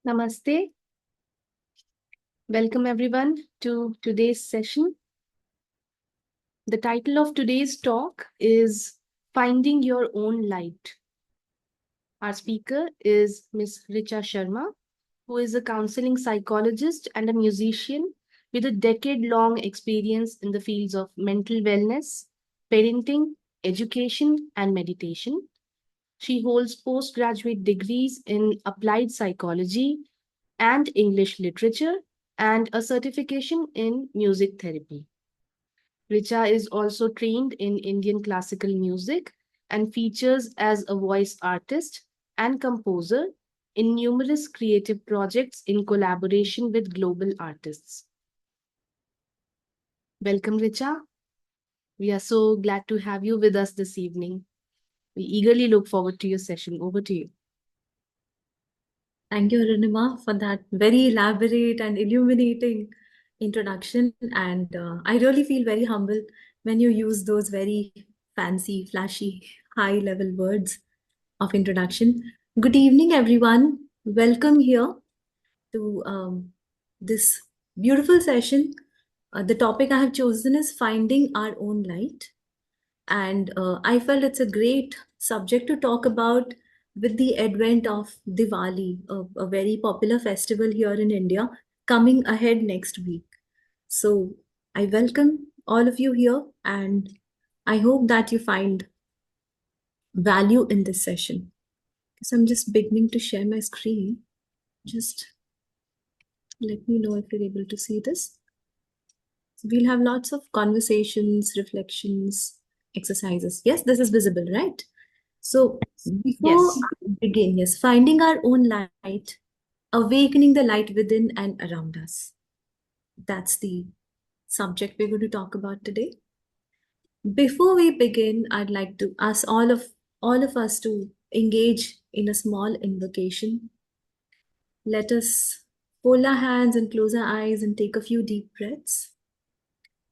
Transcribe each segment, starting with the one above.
Namaste. Welcome everyone to today's session. The title of today's talk is Finding Your Own Light. Our speaker is Ms. Richa Sharma, who is a counseling psychologist and a musician with a decade-long experience in the fields of mental wellness, parenting, education, and meditation. She holds postgraduate degrees in applied psychology and English literature and a certification in music therapy. Richa is also trained in Indian classical music and features as a voice artist and composer in numerous creative projects in collaboration with global artists. Welcome, Richa. We are so glad to have you with us this evening. We eagerly look forward to your session. Over to you. Thank you, Arunima, for that very elaborate and illuminating introduction. And I really feel very humble when you use those very fancy, flashy, high level words of introduction. Good evening, everyone. Welcome here to this beautiful session. The topic I have chosen is finding our own light. And I felt it's a great subject to talk about with the advent of Diwali, a very popular festival here in India, coming ahead next week. So I welcome all of you here, and I hope that you find value in this session. So I'm just beginning to share my screen. Just let me know if you're able to see this. So we'll have lots of conversations, reflections, exercises. Yes, this is visible, right? So before Yes. I begin, yes, finding our own light, awakening the light within and around us. That's the subject we're going to talk about today. Before we begin, I'd like to ask all of us to engage in a small invocation. Let us fold our hands and close our eyes and take a few deep breaths.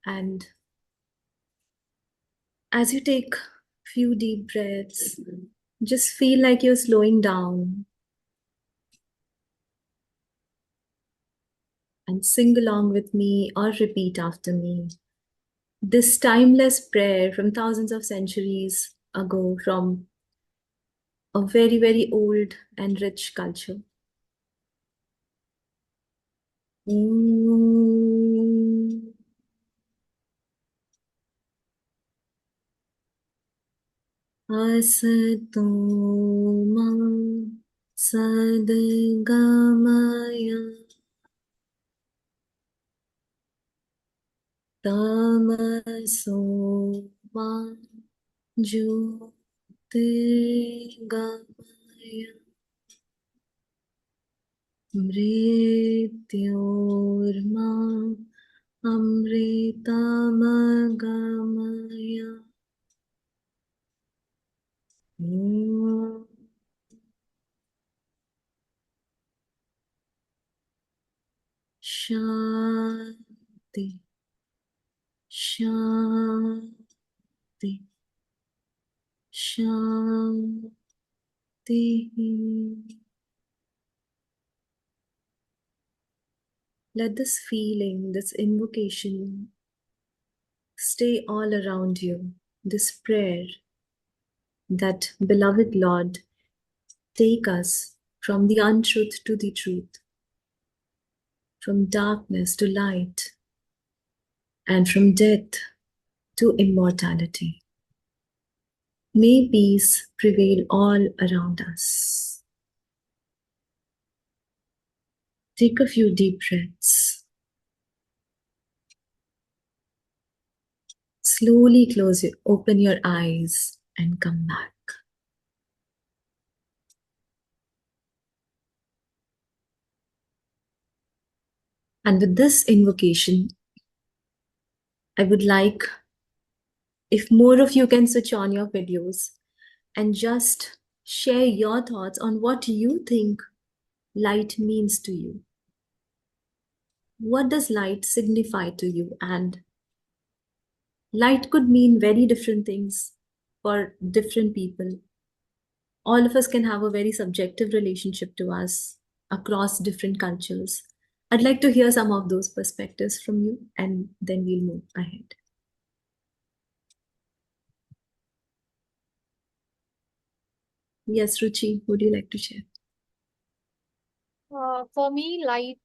And as you take a few deep breaths, just feel like you're slowing down and sing along with me or repeat after me. This timeless prayer from thousands of centuries ago, from a very, very old and rich culture. Om. Asato ma sadgamaya tamaso ma jyotirgamaya mrityorma amritamagamaya. Om. Shanti, Shanti, Shanti. Let this feeling, this invocation stay all around you. This prayer that, beloved Lord, take us from the untruth to the truth, from darkness to light, and from death to immortality. May peace prevail all around us. Take a few deep breaths. Slowly open your eyes and come back. And with this invocation, I would like if more of you can switch on your videos and just share your thoughts on what you think light means to you. What does light signify to you? And light could mean very different things for different people. All of us can have a very subjective relationship to us. across different cultures. I'd like to hear some of those perspectives from you, and then we'll move ahead. Yes, Ruchi, would you like to share? For me, light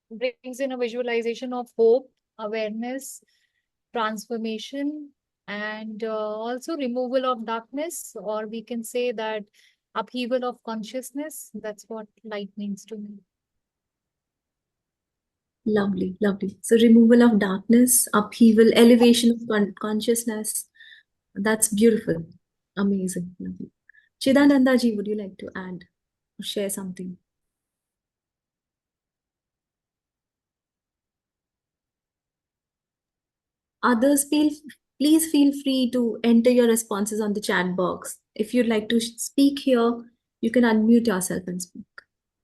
brings in a visualization of hope, awareness, transformation, and also removal of darkness, or we can say that upheaval of consciousness. That's what light means to me. Lovely, lovely. So, removal of darkness, upheaval, elevation of consciousness. That's beautiful. Amazing. Lovely. Chidananda ji, would you like to add or share something? Others, please feel free to enter your responses on the chat box. If you'd like to speak here, you can unmute yourself and speak.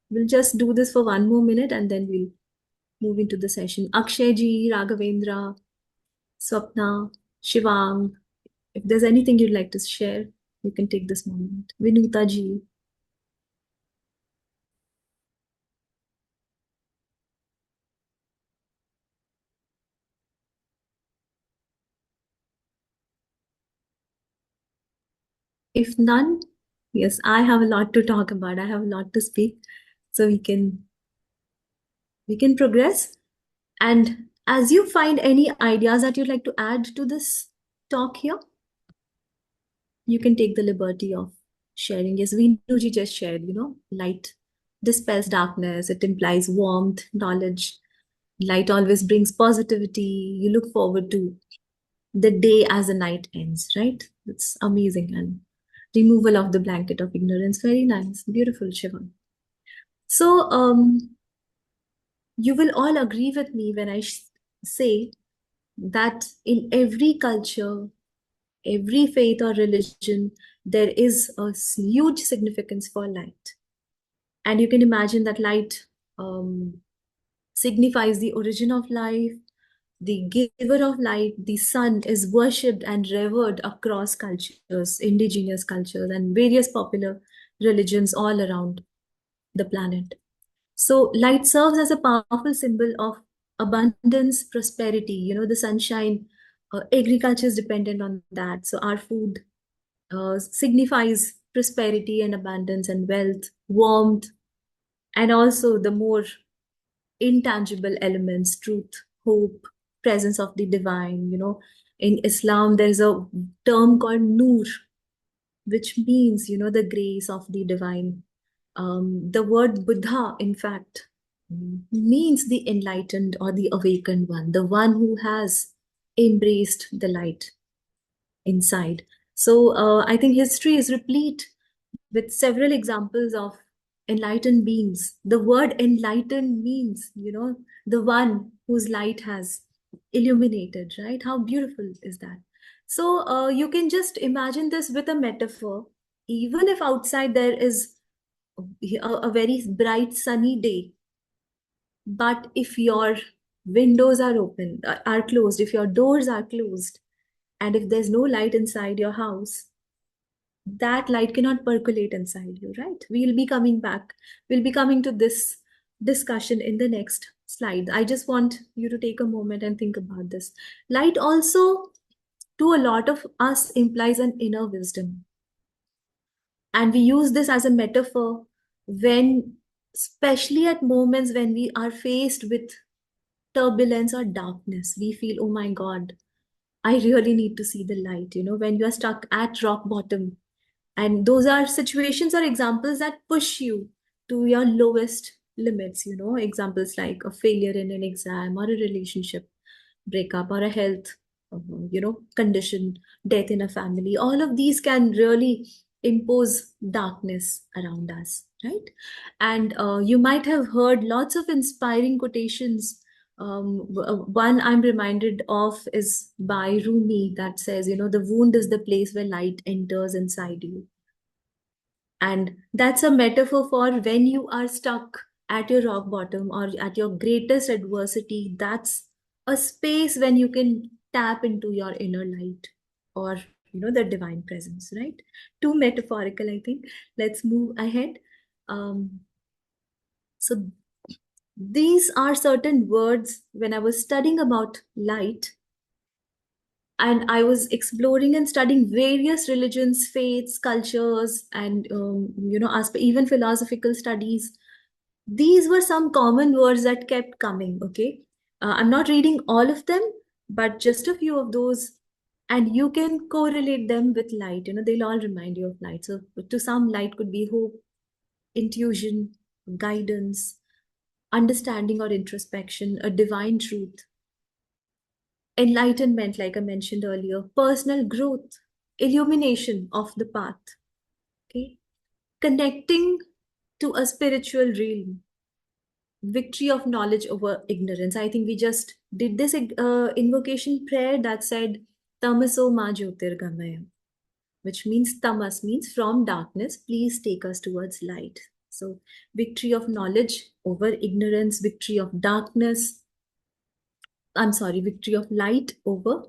We'll just do this for one more minute and then we'll move into the session. Akshay ji, Raghavendra, Swapna, Shivang, if there's anything you'd like to share, you can take this moment. Vinuta ji. If none, yes, I have a lot to talk about. I have a lot to speak. So we can progress. And as you find any ideas that you'd like to add to this talk here, you can take the liberty of sharing. Yes, Veenuji just shared, light dispels darkness, it implies warmth, knowledge. Light always brings positivity. You look forward to the day as the night ends, right? It's amazing. And removal of the blanket of ignorance. Very nice. Beautiful, Shivan. So, you will all agree with me when I say that in every culture, every faith or religion, there is a huge significance for light. And you can imagine that light signifies the origin of life, the giver of light, the sun is worshipped and revered across cultures, indigenous cultures, and various popular religions all around the planet. So, light serves as a powerful symbol of abundance, prosperity, the sunshine. Agriculture is dependent on that. So, our food signifies prosperity and abundance and wealth, warmth, and also the more intangible elements, truth, hope, presence of the divine. In Islam, there's a term called Noor, which means, the grace of the divine. The word Buddha, in fact, means the enlightened or the awakened one, the one who has embraced the light inside. So I think history is replete with several examples of enlightened beings. The word enlightened means, the one whose light has illuminated, right? How beautiful is that? So you can just imagine this with a metaphor. Even if outside there is a very bright sunny day, but if your windows are open, are closed, if your doors are closed, and if there's no light inside your house, that light cannot percolate inside you, right? We'll be coming back. We'll be coming to this discussion in the next slide. I just want you to take a moment and think about this. Light also, to a lot of us, implies an inner wisdom. And we use this as a metaphor when, especially at moments when we are faced with turbulence or darkness, we feel, oh my God, I really need to see the light. When you are stuck at rock bottom, and those are situations or examples that push you to your lowest limits, examples like a failure in an exam or a relationship breakup or a health, condition, death in a family. All of these can really impose darkness around us, right? And you might have heard lots of inspiring quotations. One I'm reminded of is by Rumi that says, the wound is the place where light enters inside you. And that's a metaphor for when you are stuck at your rock bottom or at your greatest adversity. That's a space when you can tap into your inner light or, the divine presence, right? Too metaphorical, I think. Let's move ahead. Um, So these are certain words when I was studying about light, and I was exploring and studying various religions, faiths, cultures, and even philosophical studies. These were some common words that kept coming. Okay, I'm not reading all of them, but just a few of those, and you can correlate them with light. They'll all remind you of light. So to some, light could be hope, intuition, guidance, understanding or introspection, a divine truth, enlightenment, like I mentioned earlier, personal growth, illumination of the path, okay, connecting to a spiritual realm, victory of knowledge over ignorance. I think we just did this invocation prayer that said Tamaso ma jyotirgamaya, which means tamas means from darkness, please take us towards light. So victory of knowledge over ignorance, victory of darkness, victory of light over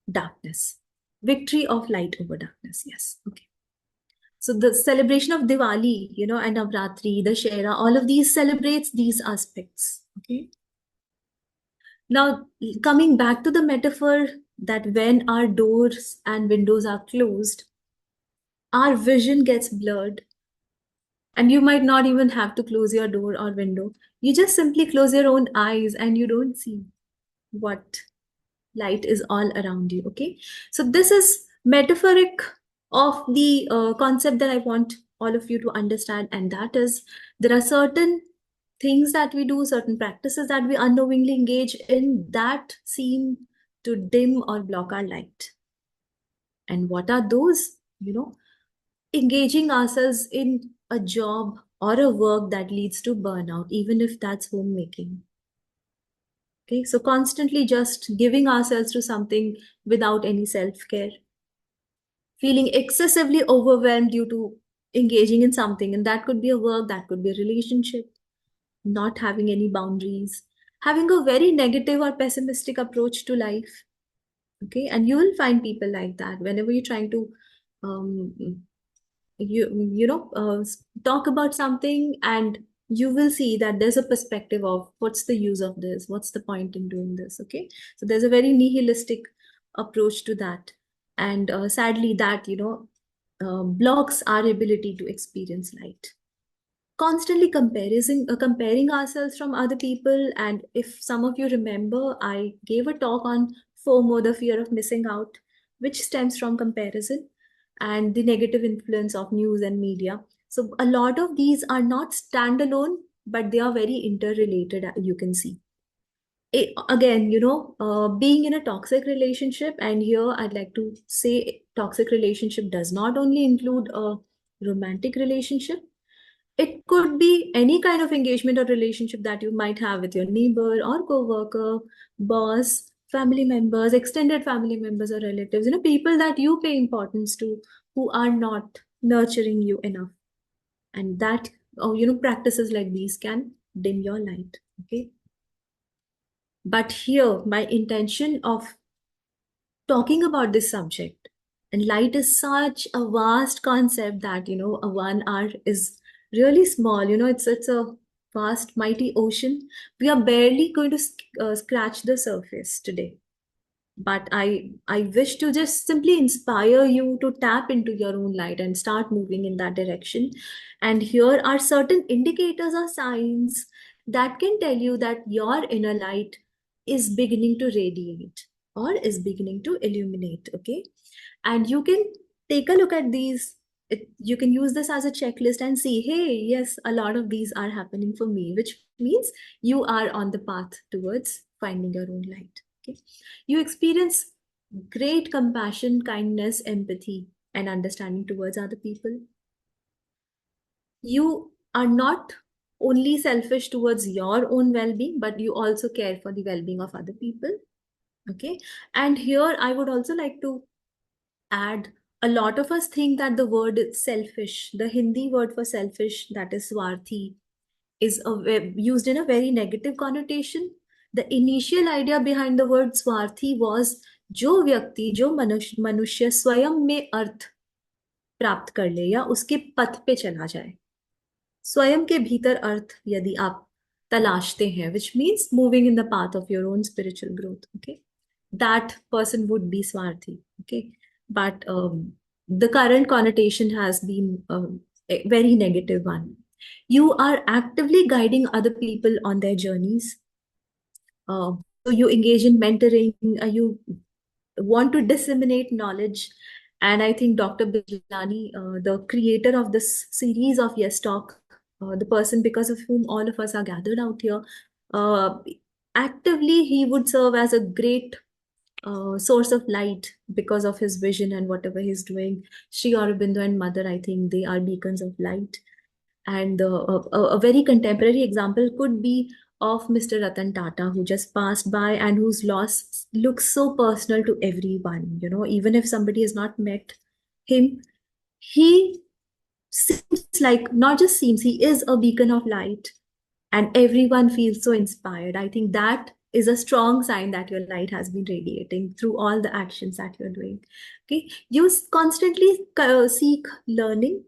darkness. Victory of light over darkness. Yes. Okay. So the celebration of Diwali, and Navratri, the Shera, all of these celebrates these aspects. Okay. Now, coming back to the metaphor that when our doors and windows are closed, our vision gets blurred. And you might not even have to close your door or window. You just simply close your own eyes and you don't see what light is all around you. Okay, so this is metaphoric of the concept that I want all of you to understand, and that is there are certain things that we do, certain practices that we unknowingly engage in that seem to dim or block our light. And what are those? Engaging ourselves in a job or a work that leads to burnout, even if that's homemaking. Okay, so constantly just giving ourselves to something without any self-care, feeling excessively overwhelmed due to engaging in something, and that could be a work, that could be a relationship, not having any boundaries, having a very negative or pessimistic approach to life. Okay, and you will find people like that whenever you're trying to um, talk about something, and you will see that there's a perspective of what's the use of this, what's the point in doing this. Okay, so there's a very nihilistic approach to that, and sadly that blocks our ability to experience light. Constantly comparing ourselves from other people. And if some of you remember, I gave a talk on FOMO, the fear of missing out, which stems from comparison and the negative influence of news and media. So a lot of these are not standalone, but they are very interrelated, you can see. Again, being in a toxic relationship, and here I'd like to say toxic relationship does not only include a romantic relationship. It could be any kind of engagement or relationship that you might have with your neighbor or co-worker, boss, family members, extended family members or relatives, people that you pay importance to, who are not nurturing you enough. And that, practices like these can dim your light. Okay. But here, my intention of talking about this subject, and light is such a vast concept that a 1 hour is really small. It's a vast mighty ocean. We are barely going to scratch the surface today, but I wish to just simply inspire you to tap into your own light and start moving in that direction. And here are certain indicators or signs that can tell you that your inner light is beginning to radiate or is beginning to illuminate. Okay, and you can take a look at these. You can use this as a checklist and see, hey, yes, a lot of these are happening for me, which means you are on the path towards finding your own light. Okay, you experience great compassion, kindness, empathy, and understanding towards other people. You are not only selfish towards your own well-being, but you also care for the well-being of other people. Okay, and here I would also like to add, a lot of us think that the word is selfish. The Hindi word for selfish, that is swarthi, is used in a very negative connotation. The initial idea behind the word swarthi was जो व्यक्ति, जो मनुष्य स्वयं में अर्थ प्राप्त कर ले या उसके पथ पे चला जाए. स्वयं के भीतर अर्थ यदि आप तलाशते हैं, which means moving in the path of your own spiritual growth, okay, that person would be swarthy, okay. But the current connotation has been a very negative one. You are actively guiding other people on their journeys. So you engage in mentoring, you want to disseminate knowledge. And I think Dr. Bijlani, the creator of this series of Yes Talk, the person because of whom all of us are gathered out here, uh, actively he would serve as a great source of light because of his vision and whatever he's doing. Sri Aurobindo and Mother, I think they are beacons of light. And a very contemporary example could be of Mr. Ratan Tata, who just passed by and whose loss looks so personal to everyone. You know, even if somebody has not met him, he seems like, not just seems, he is a beacon of light, and everyone feels so inspired. I think that is a strong sign that your light has been radiating through all the actions that you're doing. Okay, you constantly seek learning,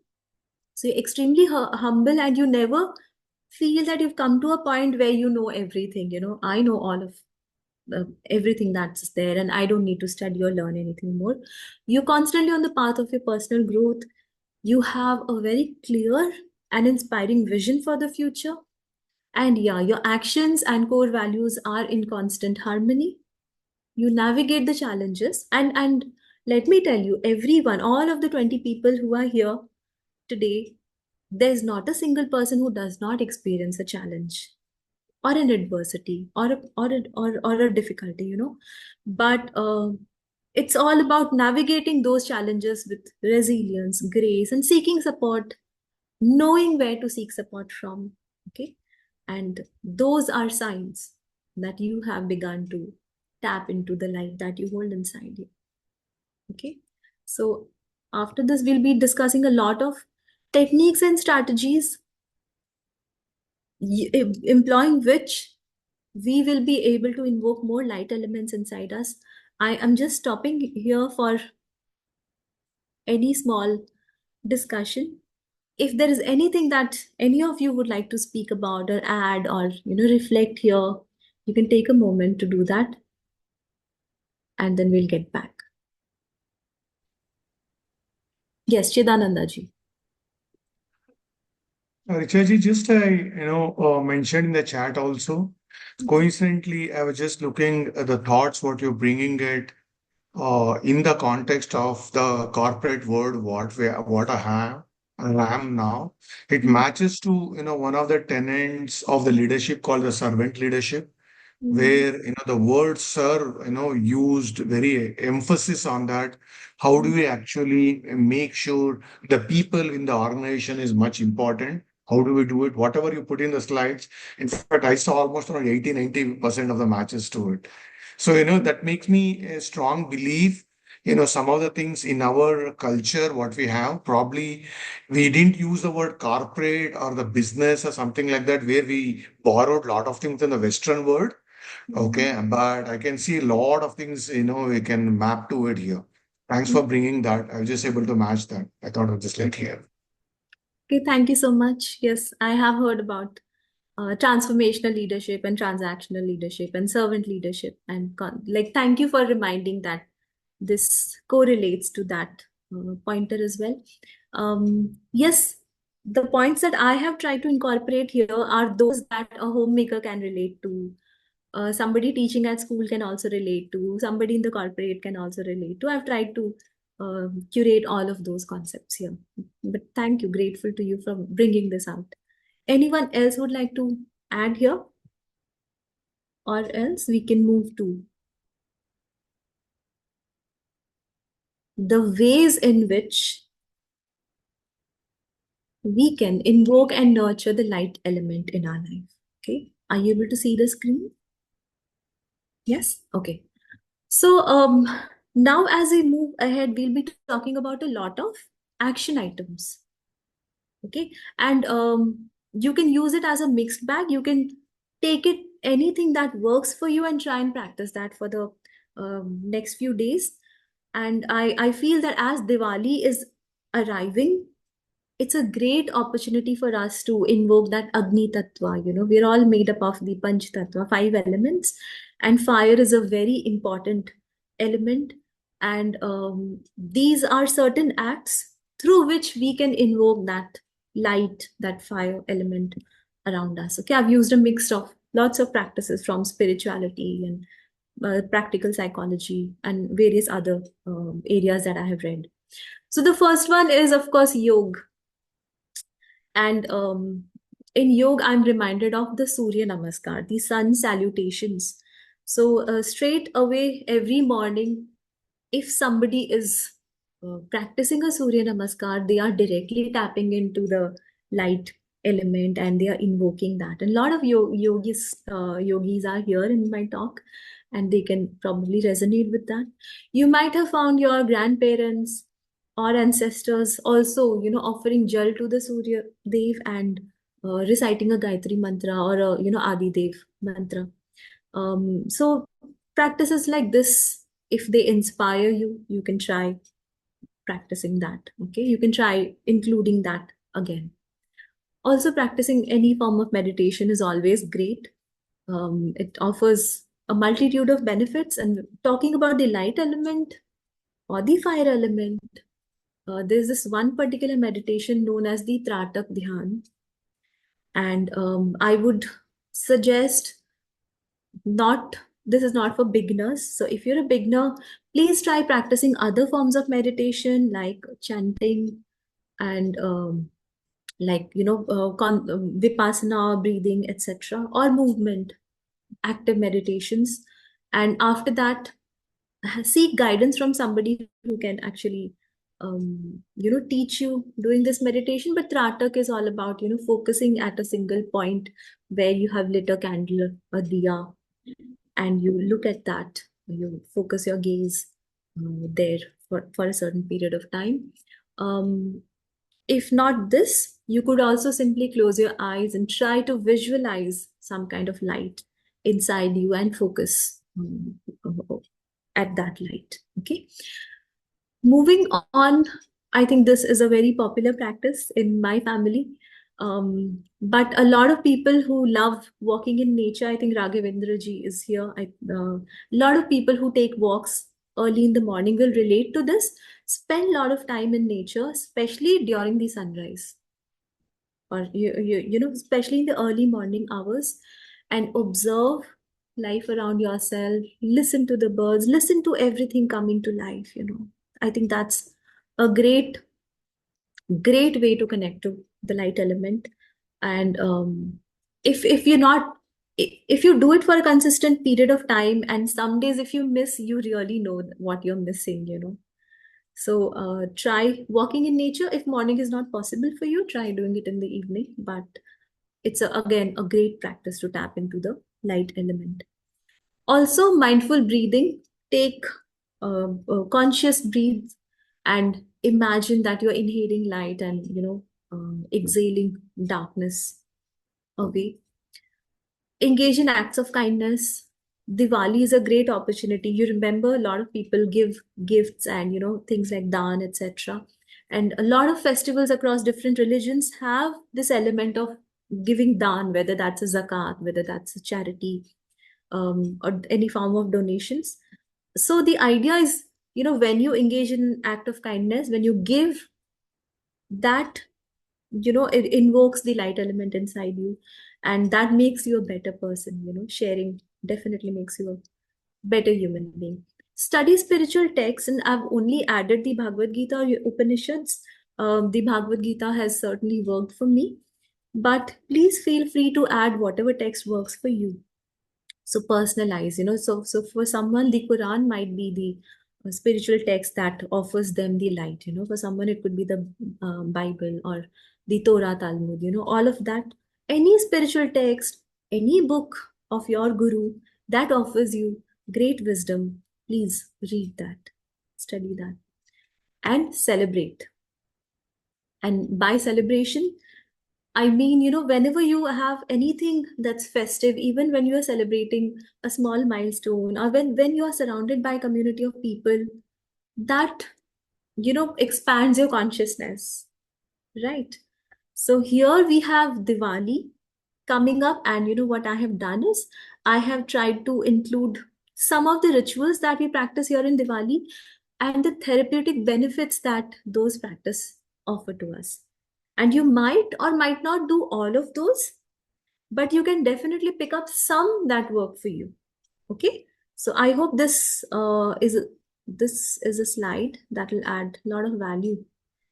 so you're extremely humble, and you never feel that you've come to a point where you know everything. You know, I know all of everything that's there, and I don't need to study or learn anything more. You're constantly on the path of your personal growth. You have a very clear and inspiring vision for the future. And yeah, your actions and core values are in constant harmony. You navigate the challenges, and let me tell you, everyone, all of the 20 people who are here today, there's not a single person who does not experience a challenge or an adversity or a difficulty, you know. But it's all about navigating those challenges with resilience, grace, and seeking support, knowing where to seek support from. Okay. And those are signs that you have begun to tap into the light that you hold inside you. Okay. So after this, we'll be discussing a lot of techniques and strategies employing which we will be able to invoke more light elements inside us. I am just stopping here for any small discussion. If there is anything that any of you would like to speak about or add or reflect here, you can take a moment to do that, and then we'll get back. Yes, Chidananda ji. Richa ji, just I mentioned in the chat also. Coincidentally, I was just looking at the thoughts what you're bringing it in the context of the corporate world, what I am now. It matches to one of the tenets of the leadership called the servant leadership, where the word serve used very emphasis on that. How do we actually make sure the people in the organization is much important? How do we do it? Whatever you put in the slides, in fact, I saw almost around 80-90% of the matches to it. So that makes me a strong belief. Some of the things in our culture what we have, probably we didn't use the word corporate or the business or something like that, where we borrowed a lot of things in the Western world. Okay, but I can see a lot of things, we can map to it here. Thanks for bringing that. I was just able to match that. I thought I'd just let here. Okay, thank you so much. Yes, I have heard about transformational leadership and transactional leadership and servant leadership, and like, thank you for reminding that this correlates to that pointer as well. Yes, the points that I have tried to incorporate here are those that a homemaker can relate to. Somebody teaching at school can also relate to. Somebody in the corporate can also relate to. I've tried to curate all of those concepts here. But thank you, grateful to you for bringing this out. Anyone else would like to add here? Or else we can move to the ways in which we can invoke and nurture the light element in our life. Okay, are you able to see the screen? Yes. Okay. So now as we move ahead, we'll be talking about a lot of action items. Okay, and you can use it as a mixed bag. You can take it anything that works for you and try and practice that for the next few days. And I feel that as Diwali is arriving, it's a great opportunity for us to invoke that Agni Tattva. We're all made up of the Panch Tattva, 5 elements, and fire is a very important element. And these are certain acts through which we can invoke that light, that fire element around us. Okay, I've used a mix of lots of practices from spirituality and practical psychology and various other areas that I have read. So the first one is, of course, yoga. And in yoga, I'm reminded of the Surya Namaskar, the sun salutations. So straight away, every morning, if somebody is practicing a Surya Namaskar, they are directly tapping into the light element and they are invoking that. And a lot of yogis are here in my talk, and they can probably resonate with that. You might have found your grandparents or ancestors also, offering jal to the Surya Dev and reciting a Gayatri mantra or a, Adi Dev mantra. So practices like this, if they inspire you, you can try practicing that. Okay, you can try including that again. Also, practicing any form of meditation is always great. It offers a multitude of benefits. And talking about the light element or the fire element, there's this one particular meditation known as the Tratak Dhyan. And I would suggest this is not for beginners. So if you're a beginner, please try practicing other forms of meditation like chanting and vipassana, breathing, etc., or movement, active meditations. And after that, seek guidance from somebody who can actually teach you doing this meditation. But Tratak is all about focusing at a single point where you have lit a candle, a diya, and you look at that, you focus your gaze there for a certain period of time. If not this, you could also simply close your eyes and try to visualize some kind of light inside you and focus at that light. Okay. Moving on, I think this is a very popular practice in my family. But a lot of people who love walking in nature, I think Raghavendra ji is here. A lot of people who take walks early in the morning will relate to this. Spend a lot of time in nature, especially during the sunrise, or especially in the early morning hours, and observe life around yourself. Listen to the birds, listen to everything coming to life. I think that's a great way to connect to the light element. And if you're not if you do it for a consistent period of time, and some days if you miss, you really know what you're missing. So try walking in nature. If morning is not possible for you, try doing it in the evening. But it's again a great practice to tap into the light element. Also, mindful breathing. Take conscious breathe and imagine that you're inhaling light and exhaling darkness away. Engage in acts of kindness. Diwali is a great opportunity. You remember, a lot of people give gifts and things like dan, etc. And a lot of festivals across different religions have this element of giving dan, whether that's a zakat, whether that's a charity, or any form of donations. So the idea is, when you engage in an act of kindness, when you give, that it invokes the light element inside you, and that makes you a better person. Sharing definitely makes you a better human being. Study spiritual texts, and I've only added the Bhagavad Gita or Upanishads. The Bhagavad Gita has certainly worked for me, but please feel free to add whatever text works for you. So personalize. So for someone, the Quran might be the spiritual text that offers them the light. For someone, it could be the Bible or the Torah, Talmud. All of that. Any spiritual text, any book of your guru that offers you great wisdom, please read that, study that, and celebrate. And by celebration, I mean, whenever you have anything that's festive, even when you are celebrating a small milestone, or when you are surrounded by a community of people, that, expands your consciousness, right? So here we have Diwali coming up, and you know what I have done is I have tried to include some of the rituals that we practice here in Diwali and the therapeutic benefits that those practice offer to us. And you might or might not do all of those, but you can definitely pick up some that work for you. Okay, so I hope this is a slide that will add a lot of value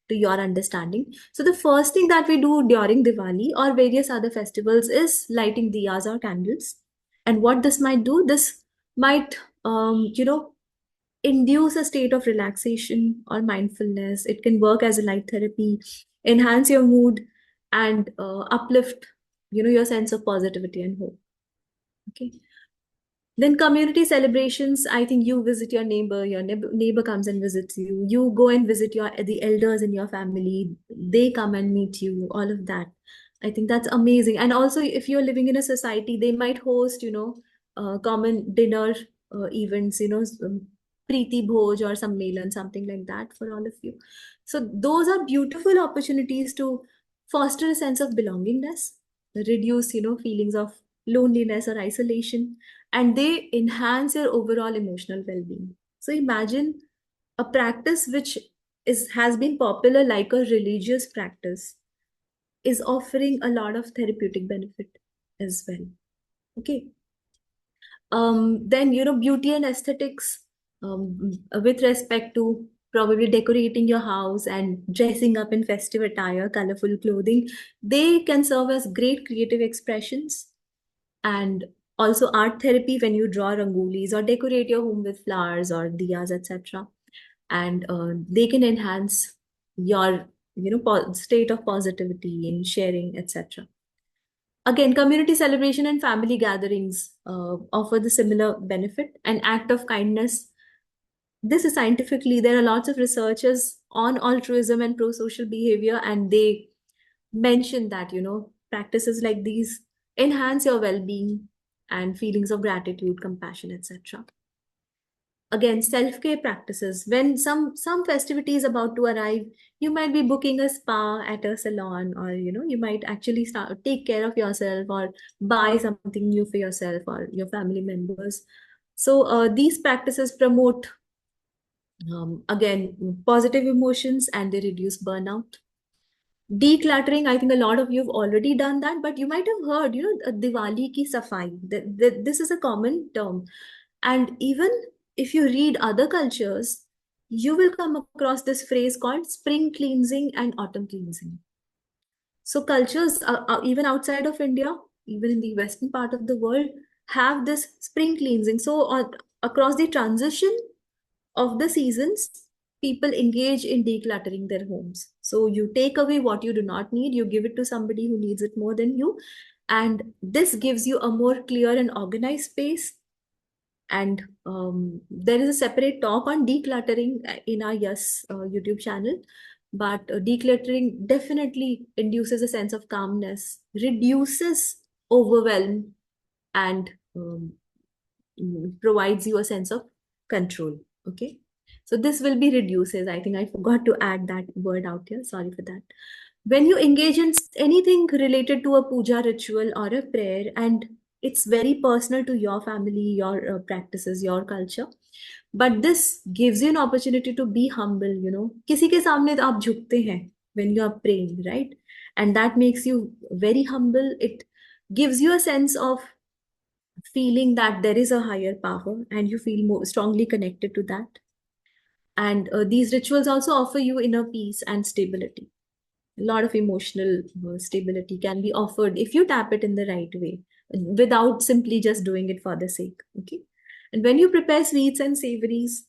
to your understanding. So the first thing that we do during Diwali or various other festivals is lighting diyas or candles. And what this might do, this might induce a state of relaxation or mindfulness. It can work as a light therapy, enhance your mood, and uplift your sense of positivity and hope. Okay. Then community celebrations, I think you visit your neighbor comes and visits you. You go and visit the elders in your family. They come and meet you, all of that. I think that's amazing. And also if you're living in a society, they might host, common dinner events, Preeti Bhoj or some Melan, something like that for all of you. So those are beautiful opportunities to foster a sense of belongingness, reduce, feelings of loneliness or isolation, and they enhance your overall emotional well-being. So imagine a practice which has been popular like a religious practice is offering a lot of therapeutic benefit as well. Okay. Then beauty and aesthetics, with respect to probably decorating your house and dressing up in festive attire, colorful clothing, they can serve as great creative expressions. And also art therapy when you draw rangolis or decorate your home with flowers or diyas, etc. And they can enhance your state of positivity in sharing, etc. Again, community celebration and family gatherings offer the similar benefit. An act of kindness, this is scientifically, there are lots of researchers on altruism and pro-social behavior, and they mention that practices like these enhance your well-being and feelings of gratitude, compassion, etc. Again, self-care practices, when some festivity is about to arrive, you might be booking a spa at a salon, or you might actually start take care of yourself or buy something new for yourself or your family members. So these practices promote, again, positive emotions, and they reduce burnout. Decluttering, I think a lot of you have already done that, but you might have heard, Diwali ki safai. This is a common term. And even if you read other cultures, you will come across this phrase called spring cleansing and autumn cleansing. So cultures, even outside of India, even in the western part of the world, have this spring cleansing. So across the transition of the seasons, people engage in decluttering their homes. So you take away what you do not need, you give it to somebody who needs it more than you. And this gives you a more clear and organized space. And there is a separate talk on decluttering in our YouTube channel. But decluttering definitely induces a sense of calmness, reduces overwhelm, and provides you a sense of control. Okay. So this will be reduces. I think I forgot to add that word out here. Sorry for that. When you engage in anything related to a puja ritual or a prayer, and it's very personal to your family, your practices, your culture, but this gives you an opportunity to be humble. किसी के सामने तो आप झुकते हैं when you are praying, right? And that makes you very humble. It gives you a sense of feeling that there is a higher power, and you feel more strongly connected to that. And these rituals also offer you inner peace and stability. A lot of emotional stability can be offered if you tap it in the right way, without simply just doing it for the sake. Okay. And when you prepare sweets and savories,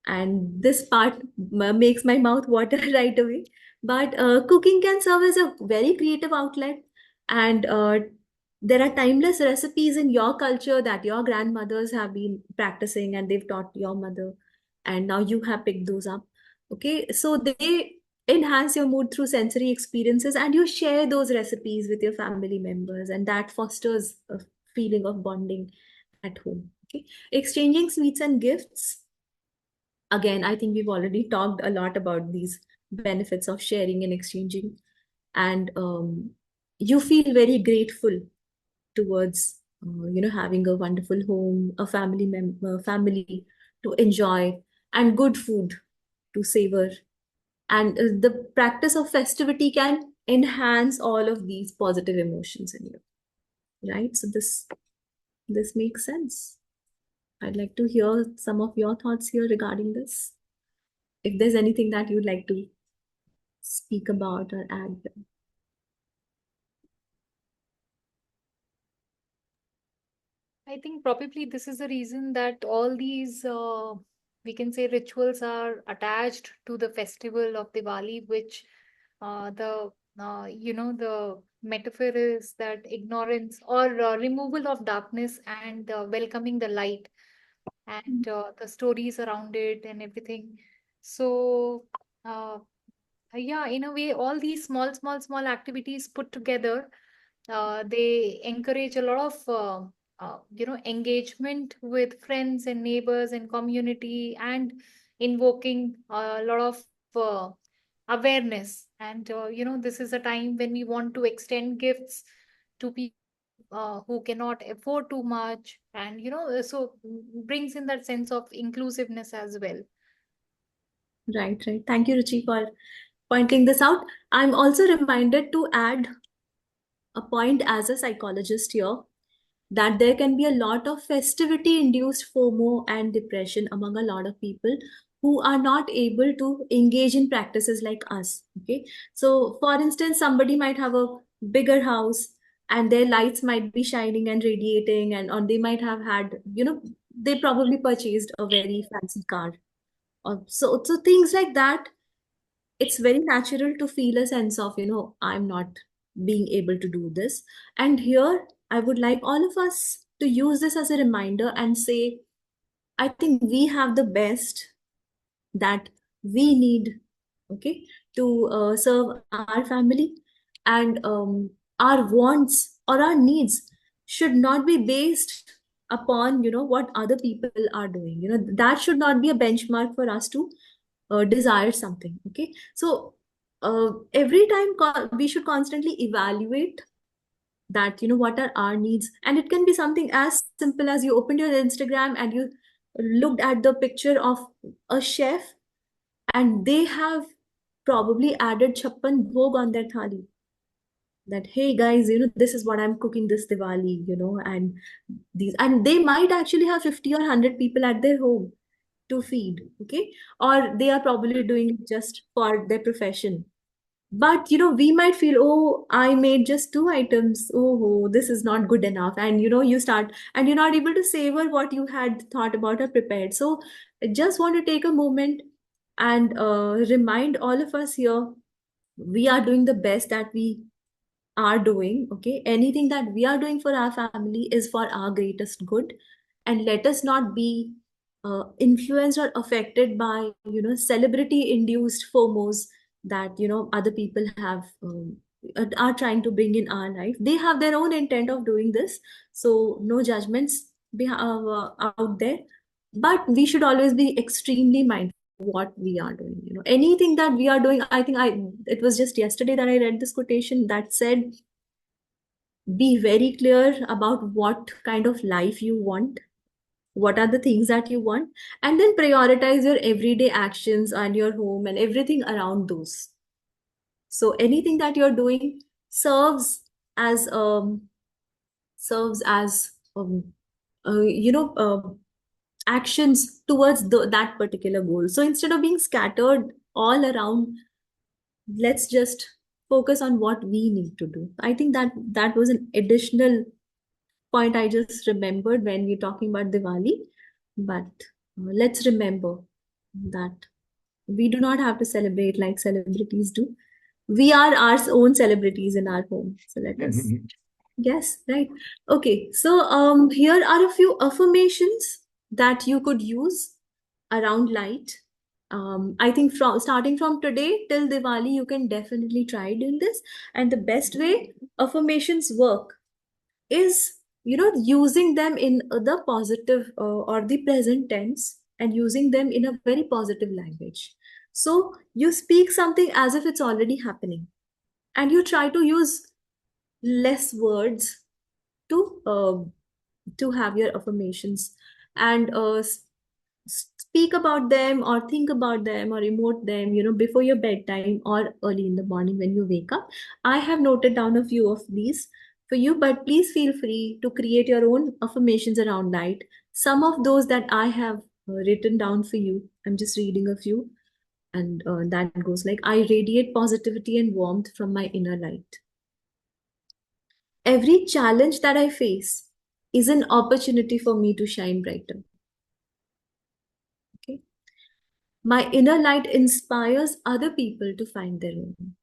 and this part makes my mouth water right away, but cooking can serve as a very creative outlet. And there are timeless recipes in your culture that your grandmothers have been practicing and they've taught your mother, and now you have picked those up. Okay, so they enhance your mood through sensory experiences, and you share those recipes with your family members, and that fosters a feeling of bonding at home. Okay, exchanging sweets and gifts, again, I think we've already talked a lot about these benefits of sharing and exchanging. and you feel very grateful towards having a wonderful home, a family to enjoy, and good food to savor. And the practice of festivity can enhance all of these positive emotions in you, right? So this makes sense. I'd like to hear some of your thoughts here regarding this. If there's anything that you'd like to speak about or add. I think probably this is the reason that all these, we can say, rituals are attached to the festival of Diwali, which the the metaphor is that ignorance or removal of darkness and welcoming the light, and the stories around it and everything. So uh, yeah, in a way, all these small activities put together, they encourage a lot of engagement with friends and neighbors and community, and invoking a lot of awareness. And this is a time when we want to extend gifts to people who cannot afford too much, and so brings in that sense of inclusiveness as well. Right, right. Thank you, Ruchi, for pointing this out. I'm also reminded to add a point as a psychologist here that there can be a lot of festivity induced FOMO and depression among a lot of people who are not able to engage in practices like us. Okay. So, for instance, somebody might have a bigger house and their lights might be shining and radiating, and or they might have had, they probably purchased a very fancy car. So things like that, it's very natural to feel a sense of, I'm not being able to do this. And here, I would like all of us to use this as a reminder and say, I think we have the best that we need, okay, to serve our family. And our wants or our needs should not be based upon, what other people are doing. That should not be a benchmark for us to desire something. Okay. So every time we should constantly evaluate that, what are our needs. And it can be something as simple as you opened your Instagram and you looked at the picture of a chef, and they have probably added chappan bhog on their thali, that hey guys, this is what I'm cooking this Diwali, and these, and they might actually have 50 or 100 people at their home to feed. Okay. Or they are probably doing it just for their profession. But we might feel, oh, I made just 2 items, oh, this is not good enough, and you start, and you're not able to savor what you had thought about or prepared. So I just want to take a moment and remind all of us here, we are doing the best that we are doing. Okay. Anything that we are doing for our family is for our greatest good. And let us not be influenced or affected by celebrity induced FOMOs that other people have are trying to bring in our life. They have their own intent of doing this, so no judgments out there. But we should always be extremely mindful of what we are doing. Anything that we are doing, I think it was just yesterday that I read this quotation that said, be very clear about what kind of life you want, what are the things that you want, and then prioritize your everyday actions and your home and everything around those. So anything that you're doing serves as serves as uh, you know actions towards that particular goal. So instead of being scattered all around, let's just focus on what we need to do. I think that was an additional point I just remembered when we're talking about Diwali. But let's remember that we do not have to celebrate like celebrities do. We are our own celebrities in our home. So let us. Yes, right. Okay. So here are a few affirmations that you could use around light. I think from starting from today till Diwali, you can definitely try doing this. And the best way affirmations work is using them in the positive or the present tense, and using them in a very positive language. So you speak something as if it's already happening. and you try to use less words to have your affirmations, and speak about them or think about them or emote them, before your bedtime or early in the morning when you wake up. I have noted down a few of these for you, but please feel free to create your own affirmations around light. Some of those that I have written down for you, I'm just reading a few, and that goes like, I radiate positivity and warmth from my inner light. Every challenge that I face is an opportunity for me to shine brighter. Okay. My inner light inspires other people to find their own.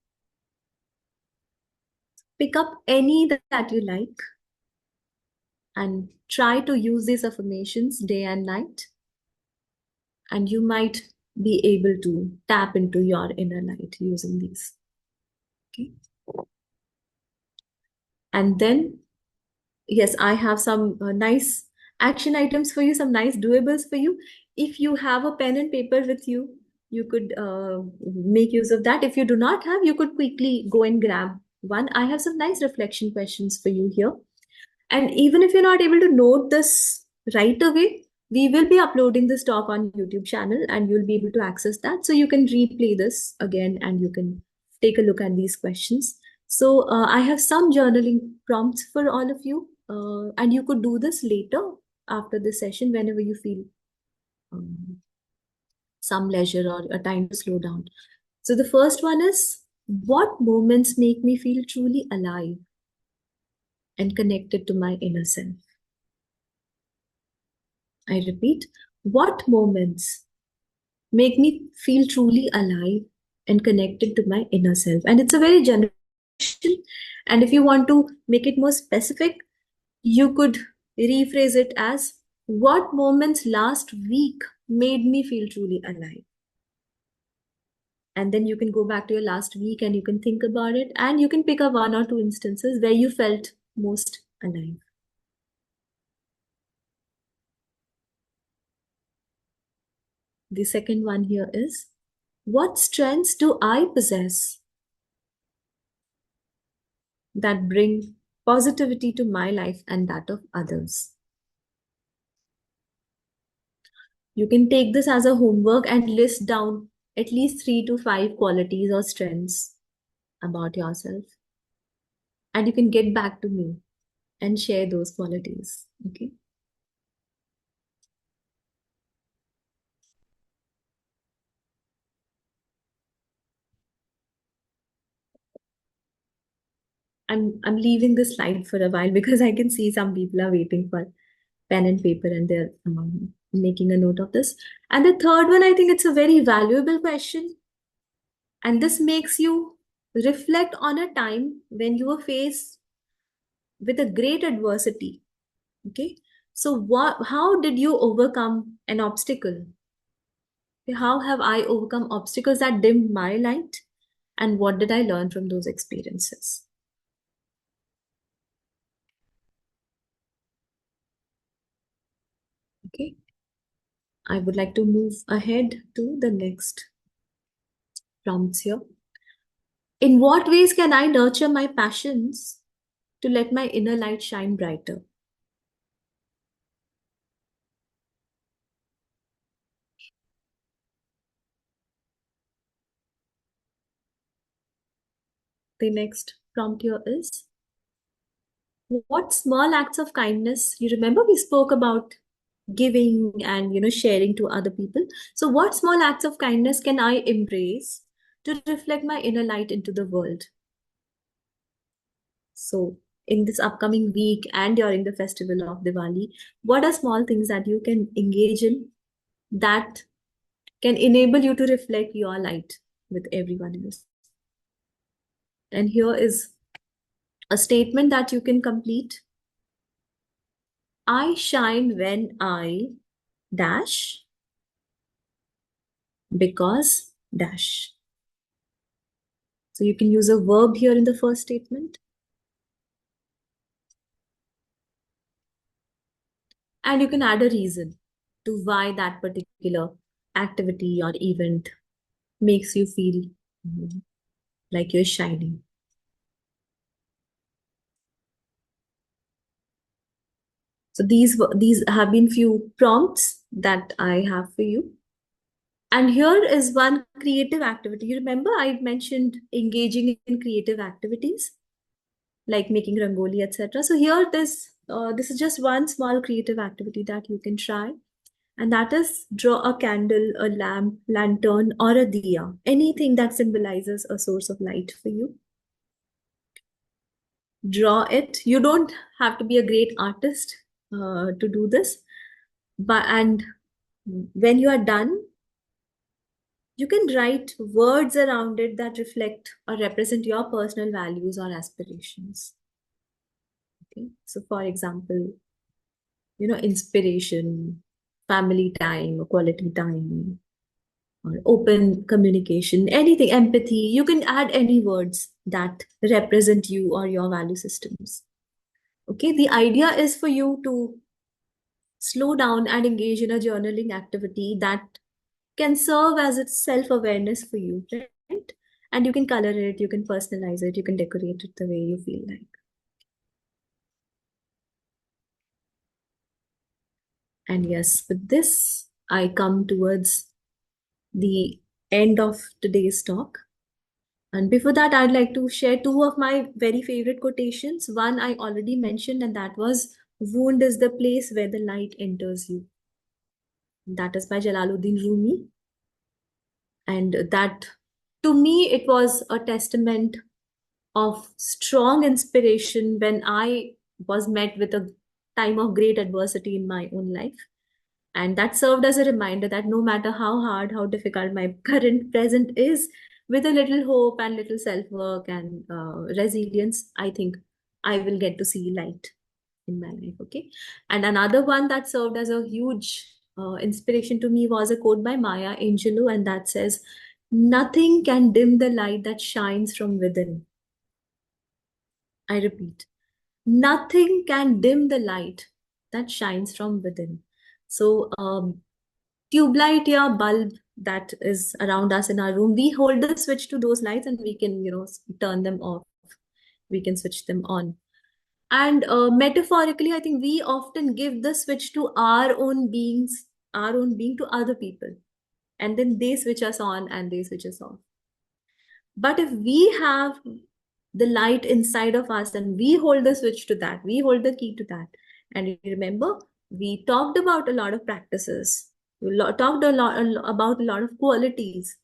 Pick up any that you like and try to use these affirmations day and night, and you might be able to tap into your inner light using these. Okay. And then, yes, I have some nice action items for you, some nice doables for you. If you have a pen and paper with you, you could make use of that. If you do not have, you could quickly go and grab one. I have some nice reflection questions for you here. And even if you're not able to note this right away, we will be uploading this talk on YouTube channel and you'll be able to access that. So you can replay this again and you can take a look at these questions. So I have some journaling prompts for all of you, and you could do this later after the session whenever you feel some leisure or a time to slow down. So the first one is, what moments make me feel truly alive and connected to my inner self? I repeat, what moments make me feel truly alive and connected to my inner self? And it's a very general question. And if you want to make it more specific, you could rephrase it as, what moments last week made me feel truly alive? And then you can go back to your last week and you can think about it, and you can pick up one or two instances where you felt most alive. The second one here is, what strengths do I possess that bring positivity to my life and that of others? You can take this as a homework and list down at least 3 to 5 qualities or strengths about yourself. And you can get back to me and share those qualities. Okay. I'm leaving this slide for a while because I can see some people are waiting for pen and paper and they're making a note of this. And the third one, I think it's a very valuable question. And this makes you reflect on a time when you were faced with a great adversity. Okay. So how did you overcome an obstacle? Okay, how have I overcome obstacles that dimmed my light? And what did I learn from those experiences? Okay. I would like to move ahead to the next prompts here. In what ways can I nurture my passions to let my inner light shine brighter? The next prompt here is, what small acts of kindness, you remember we spoke about giving and sharing to other people. So what small acts of kindness can I embrace to reflect my inner light into the world? So in this upcoming week and during the festival of Diwali, what are small things that you can engage in that can enable you to reflect your light with everyone else? And here is a statement that you can complete. I shine when I dash because dash. So you can use a verb here in the first statement. And you can add a reason to why that particular activity or event makes you feel like you're shining. So these have been few prompts that I have for you. And here is one creative activity. You remember I mentioned engaging in creative activities like making rangoli, etc. So here this is just one small creative activity that you can try, and that is draw a candle, a lamp, lantern, or a diya, anything that symbolizes a source of light for you. Draw it. You don't have to be a great artist to do this, but and when you are done, you can write words around it that reflect or represent your personal values or aspirations. Okay, so for example, inspiration, family time, quality time, or open communication, anything, empathy. You can add any words that represent you or your value systems. Okay, the idea is for you to slow down and engage in a journaling activity that can serve as its self-awareness for you, right? And you can color it, you can personalize it, you can decorate it the way you feel like. And yes, with this, I come towards the end of today's talk. And before that, I'd like to share two of my very favorite quotations. One I already mentioned, and that was, "Wound is the place where the light enters you." That is by Jalaluddin Rumi. And that, to me, it was a testament of strong inspiration when I was met with a time of great adversity in my own life. And that served as a reminder that no matter how hard, how difficult my current present is, with a little hope and little self work and resilience, I think I will get to see light in my life. Okay. And another one that served as a huge inspiration to me was a quote by Maya Angelou, and that says, "Nothing can dim the light that shines from within." I repeat, nothing can dim the light that shines from within. So, tube light or bulb that is around us in our room, we hold the switch to those lights and we can, turn them off. We can switch them on. And metaphorically, I think we often give the switch to our own being to other people. And then they switch us on and they switch us off. But if we have the light inside of us and we hold the switch to that, we hold the key to that. And you remember, we talked about a lot of practices. Talked about a lot of qualities.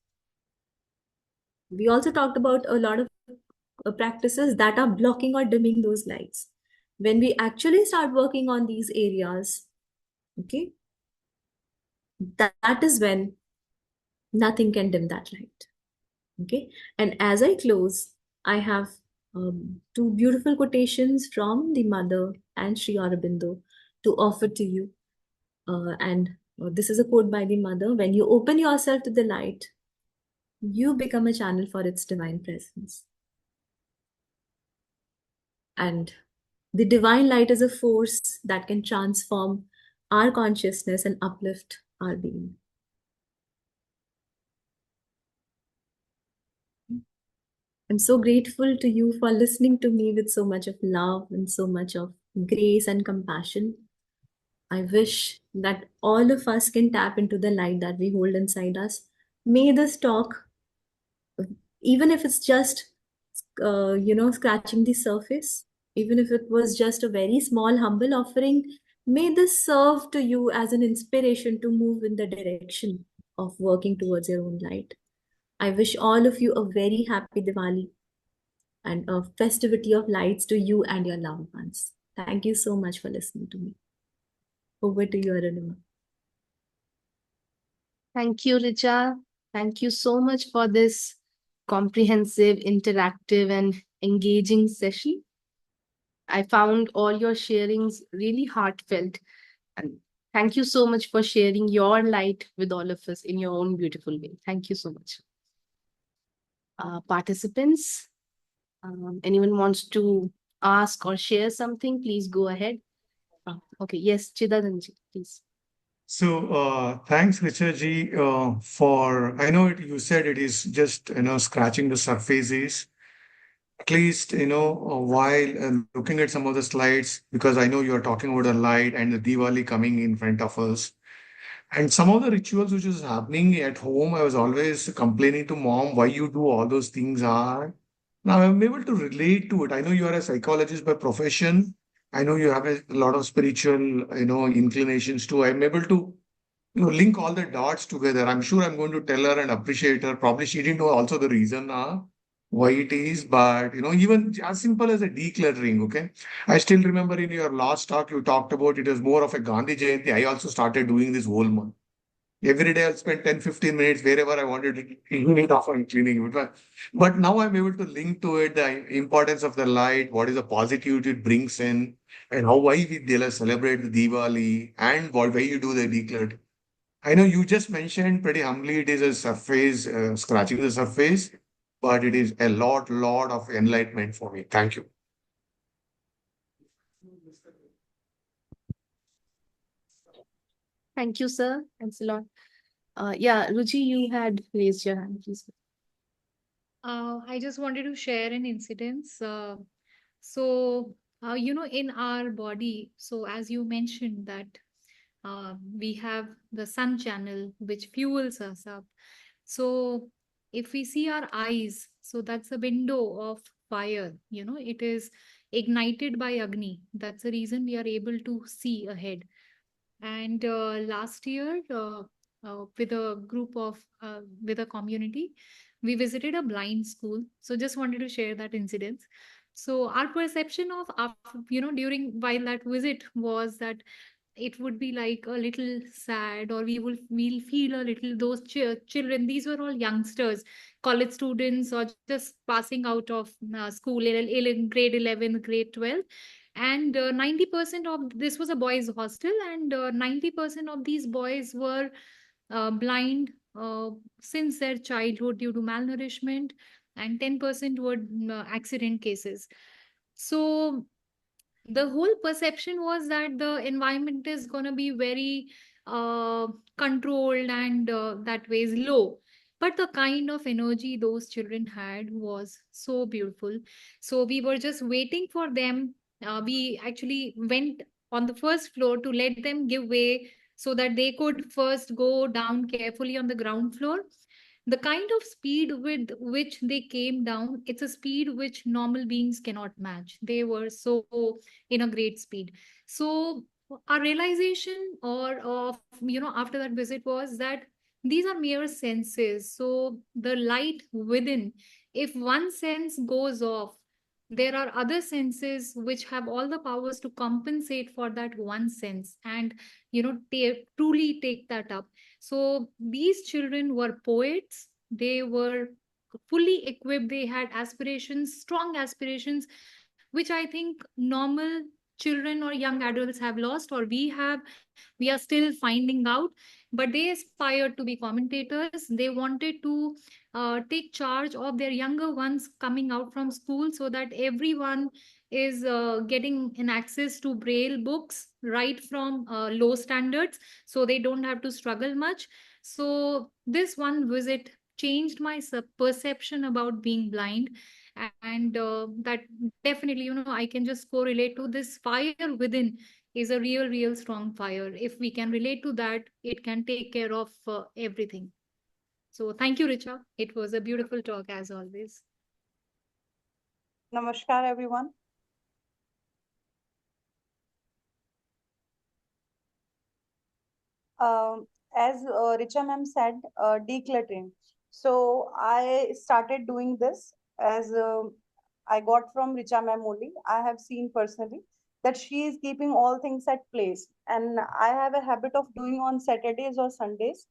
We also talked about a lot of practices that are blocking or dimming those lights. When we actually start working on these areas, okay, that is when nothing can dim that light. Okay, and as I close, I have two beautiful quotations from the Mother and Sri Aurobindo to offer to you. And this is a quote by the Mother: "When you open yourself to the light, you become a channel for its divine presence." And the divine light is a force that can transform our consciousness and uplift our being. I'm so grateful to you for listening to me with so much of love and so much of grace and compassion. I wish that all of us can tap into the light that we hold inside us. May this talk, even if it's just, scratching the surface, even if it was just a very small, humble offering, may this serve to you as an inspiration to move in the direction of working towards your own light. I wish all of you a very happy Diwali and a festivity of lights to you and your loved ones. Thank you so much for listening to me. Over to you, Arunima. Thank you, Richa. Thank you so much for this comprehensive, interactive, and engaging session. I found all your sharings really heartfelt. And thank you so much for sharing your light with all of us in your own beautiful way. Thank you so much. Participants, anyone wants to ask or share something, please go ahead. Okay, yes, Chidadanji, please. So, thanks, Richa ji, for, I know you said it is just, scratching the surfaces. at least, while looking at some of the slides, because I know you are talking about the light and the Diwali coming in front of us. And some of the rituals which is happening at home, I was always complaining to mom, why you do all those things are. Now I'm able to relate to it. I know you are a psychologist by profession. I know you have a lot of spiritual, inclinations too. I'm able to, link all the dots together. I'm sure I'm going to tell her and appreciate her. Probably she didn't know also the reason why it is, but even as simple as a decluttering. Okay, I still remember in your last talk you talked about it as more of a Gandhi Jayanti. I also started doing this whole month. Every day I'll spend 10-15 minutes wherever I wanted to clean it off and cleaning it. But now I'm able to link to it the importance of the light, what is the positivity it brings in, and how why we celebrate the Diwali and why you do the declutter. I know you just mentioned pretty humbly it is a surface, scratching the surface, but it is a lot of enlightenment for me. Thank you. Thank you, sir. Thanks a lot. Yeah, Ruchi, you had raised your hand, please. I just wanted to share an incident. So, in our body, so as you mentioned that we have the sun channel which fuels us up. So, if we see our eyes, so that's a window of fire, it is ignited by Agni. That's the reason we are able to see ahead. And last year, with a group of, with a community, we visited a blind school. So just wanted to share that incident. So our perception of, during while that visit was that it would be like a little sad, or we'll feel a little those children. These were all youngsters, college students, or just passing out of school, grade 11, grade 12. And 90% of this was a boys hostel, and 90% of these boys were blind since their childhood due to malnourishment, and 10% were accident cases. So the whole perception was that the environment is going to be very uh, controlled, and that way is low. But the kind of energy those children had was so beautiful. So we were just waiting for them. We actually went on the first floor to let them give way so that they could first go down carefully on the ground floor. The kind of speed with which they came down, it's a speed which normal beings cannot match. They were so in a great speed. So our realization or of after that visit was that these are mere senses. So the light within, if one sense goes off, there are other senses which have all the powers to compensate for that one sense, and truly take that up. So these children were poets. They were fully equipped. They had aspirations, strong aspirations, which I think normal children or young adults have lost, or we are still finding out. But they aspired to be commentators. They wanted to take charge of their younger ones coming out from school, so that everyone is getting an access to braille books right from low standards, so they don't have to struggle much. So this one visit changed my perception about being blind. And that definitely, I can just correlate to this fire within is a real strong fire. If we can relate to that, it can take care of everything. So thank you, Richa. It was a beautiful talk as always. Namaskar, everyone. As Richa ma'am said, decluttering. So I started doing this as I got from Richa ma'am only. I have seen personally that she is keeping all things at place, and I have a habit of doing on Saturdays or Sundays.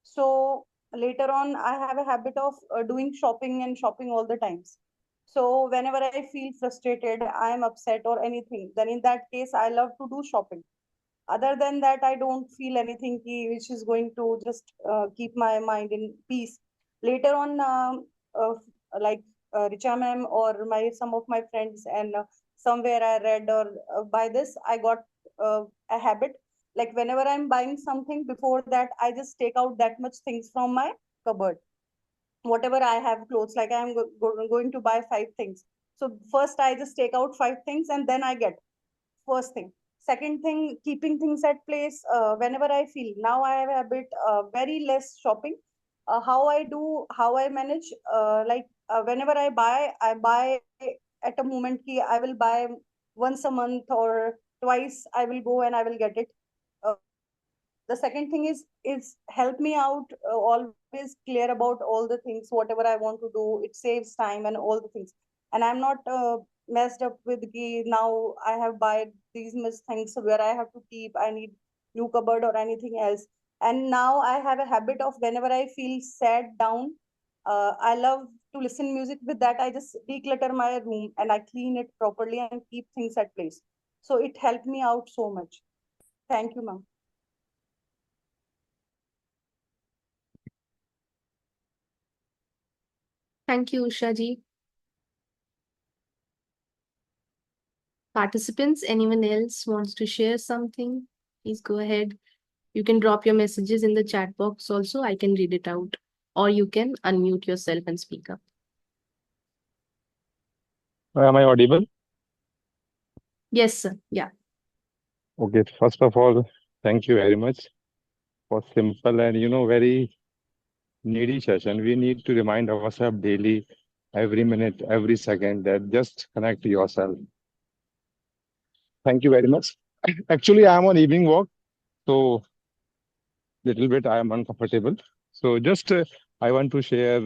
So later on, I have a habit of doing shopping and shopping all the times. So whenever I feel frustrated, I am upset or anything, then in that case, I love to do shopping. Other than that, I don't feel anything which is going to just keep my mind in peace. Later on, uh, like Richa ma'am or my some of my friends, and somewhere I read or by this I got a habit, like whenever I'm buying something, before that I just take out that much things from my cupboard. Whatever I have clothes, like I'm going to buy 5 things, So first I just take out 5 things and then I get first thing. Second thing, keeping things at place whenever I feel. Now I have a habit, very less shopping. How I manage, whenever I buy at a moment ki I will buy once a month or twice I will go and I will get it. The second thing is help me out, always clear about all the things whatever I want to do. It saves time and all the things, and I'm not messed up with the now I have buy these much things where I have to keep, I need new cupboard or anything else. And now I have a habit of whenever I feel sad down, I love to listen music. With that I just declutter my room and I clean it properly and keep things at place. So it helped me out so much. Thank you, ma'am. Thank you, Usha ji. Participants, anyone else wants to share something? Please go ahead. You can drop your messages in the chat box also. I can read it out. Or you can unmute yourself and speak up. Am I audible? Yes, sir. Yeah. Okay, first of all, thank you very much for simple and very needy session. We need to remind ourselves daily, every minute, every second that just connect to yourself. Thank you very much. Actually, I am on evening walk, so little bit I am uncomfortable. So just I want to share.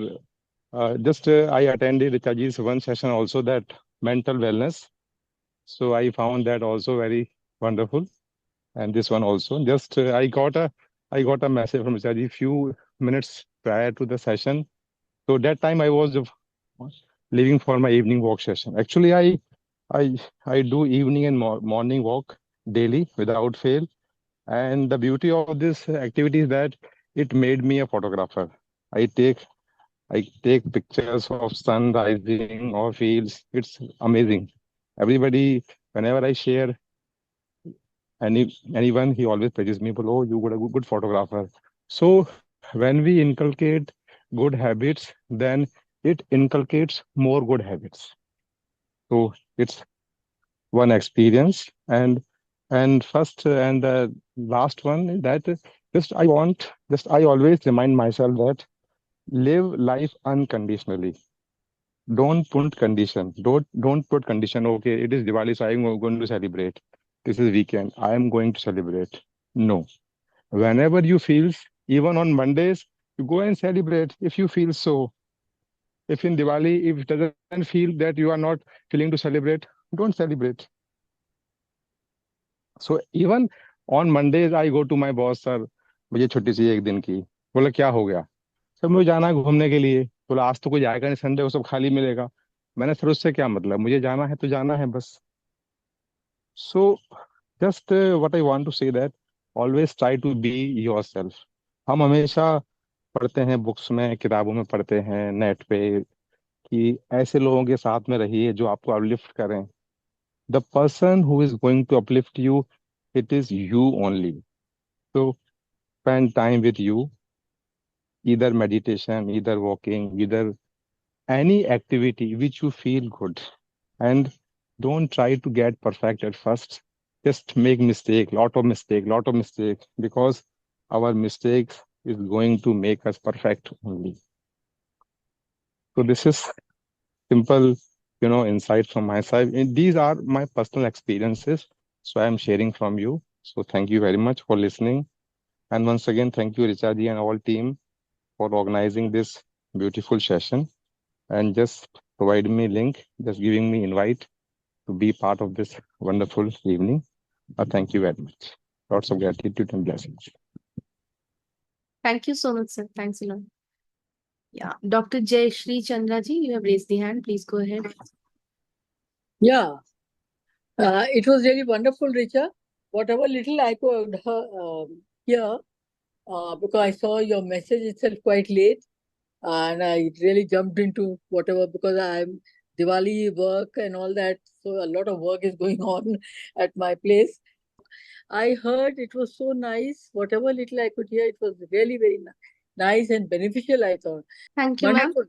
I attended Richaji's one session also, that mental wellness. So I found that also very wonderful. And this one also. Just I got a message from Richaji few minutes prior to the session. So that time I was leaving for my evening walk session. Actually, I I do evening and morning walk daily without fail. And the beauty of this activity is that it made me a photographer. I take I take pictures of sun rising or fields. It's amazing. Everybody, whenever I share anyone, he always praises me, but oh, you got a good photographer. So when we inculcate good habits, then it inculcates more good habits. So it's one experience. And first and the last one is that just I always remind myself that live life unconditionally. Don't put condition. Don't put condition. Okay, it is Diwali, so I'm going to celebrate. This is weekend. I am going to celebrate. No. Whenever you feel, even on Mondays, you go and celebrate if you feel so. If in Diwali, if it doesn't feel that you are not feeling to celebrate, don't celebrate. So even on Mondays, I go to my boss, sir, मुझे छुट्टी चाहिए एक दिन की. बोला क्या हो गया? सर मुझे जाना है घूमने के लिए. बोला आज तो कोई जाएगा नहीं, संडे को सब खाली मिलेगा. मैंने सर उससे क्या मतलब, मुझे जाना है तो जाना है बस. So just what I want to say that always try to be yourself. हम हमेशा पढ़ते हैं बुक्स में, किताबों में पढ़ते हैं, नेट पे, कि ऐसे लोगों के साथ में रहिए जो आपको अपलिफ्ट करें. The person who is going to uplift you, it is you only. So spend time with you, either meditation, either walking, either any activity which you feel good. And don't try to get perfect at first. Just make mistake, lot of mistake, because our mistakes is going to make us perfect only. So this is simple, insight from my side. And these are my personal experiences, so I am sharing from you. So thank you very much for listening. And once again, thank you, Richa ji and all team, for organizing this beautiful session and just providing me link, just giving me invite to be part of this wonderful evening. Thank you very much. Lots of gratitude and blessings. Thank you so much, sir. Thanks a lot. Yeah. Dr. Jay Shri Chandra ji, you have raised the hand. Please go ahead. Yeah, it was really wonderful, Richa. Whatever little I could hear, because I saw your message itself quite late, and I really jumped into whatever, because I'm Diwali work and all that, so a lot of work is going on at my place. I heard it was so nice. Whatever little I could hear, it was really very nice and beneficial, I thought. Thank you, ma'am. Wonderful.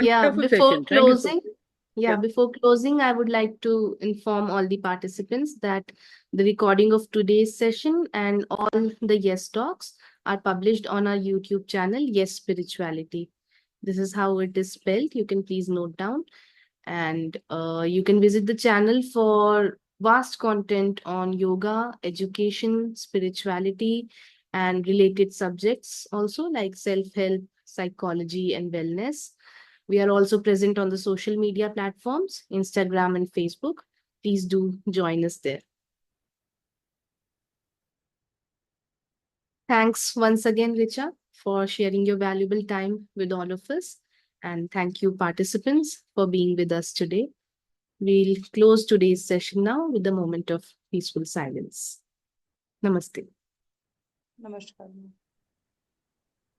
Yeah, Wonderful before session. Thank you so closing, much. Yeah, before closing, I would like to inform all the participants that the recording of today's session and all the Yes Talks are published on our YouTube channel, Yes Spirituality. This is how it is spelled. You can please note down. And you can visit the channel for vast content on yoga, education, spirituality, and related subjects, also like self-help, psychology, and wellness. We are also present on the social media platforms, Instagram and Facebook. Please do join us there. Thanks once again, Richa, for sharing your valuable time with all of us. And thank you, participants, for being with us today. We'll close today's session now with a moment of peaceful silence. Namaste. Namaskar.